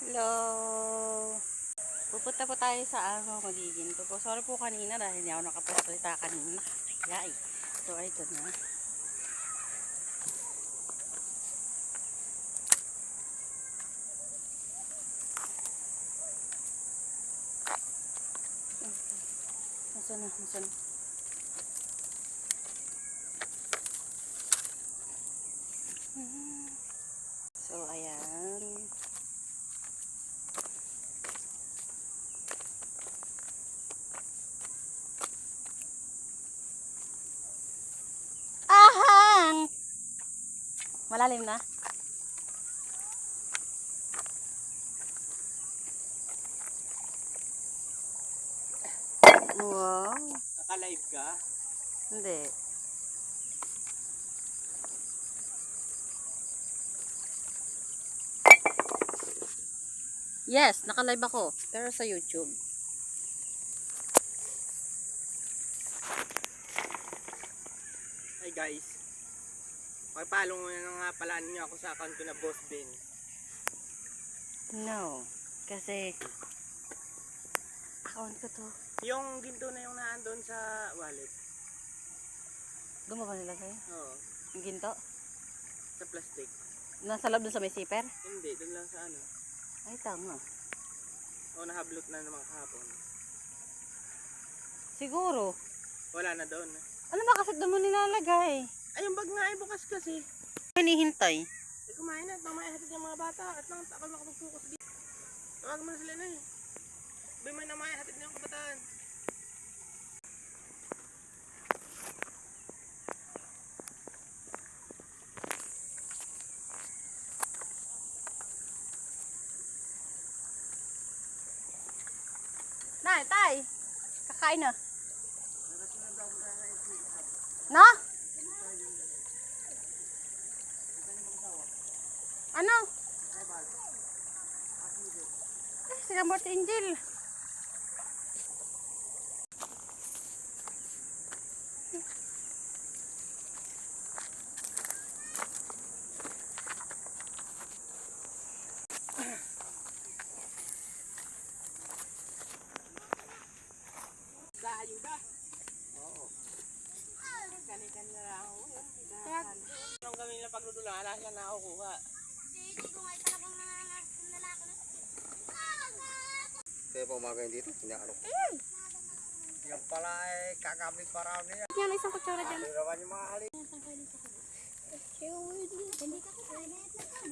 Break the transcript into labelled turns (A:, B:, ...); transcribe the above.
A: Hello! Pupunta po tayo sa magiging to po. Sorry po kanina dahil hindi ako nakapasalita kanina. Nakakaya eh. So, ito na. Nasaan na? Nasaan na? So, ayan. Ahang! Malalim na? Wow.
B: Naka-live ka?
A: Hindi. Yes, naka-live ako. Pero sa YouTube.
B: Hi guys. Pakipalo muna na nga pala ninyo ako sa account ko na Boss Ben.
A: No. Kasi account ko to.
B: Yung ginto na yung naandun sa wallet.
A: Doon mo ba nilagay?
B: Oo.
A: Yung ginto?
B: Sa plastic.
A: Nasa loob doon sa may zipper?
B: Hindi, dun lang sa ano.
A: Ay, tama.
B: O nahablot na naman kahapon.
A: Siguro.
B: Wala na doon.
A: Ano ba kasi doon mo nilalagay?
B: Ay, yung bag nga ay bukas kasi.
A: Hinihintay.
B: Ay, kumain na at mamaya hatid yung mga bata. At lang ako makapag-focus dito. Tawag mo na sila na eh. Sabi mo na mamaya hatid na yung kabataan.
A: Nay, tay! Kakain na. No? Ano? Eh, si Lambert Angel.
B: Sa ayuda? Oo. Kani-kanya lang ako. Nung kami na pagludula, wala siya nakukuha.
C: Kaya pa umagayin dito, hinaarok. Yan pala ay kagamit para niya.
A: Yan, isang kutsara dyan.
C: Ano naman yung mga halik?
D: Hindi ka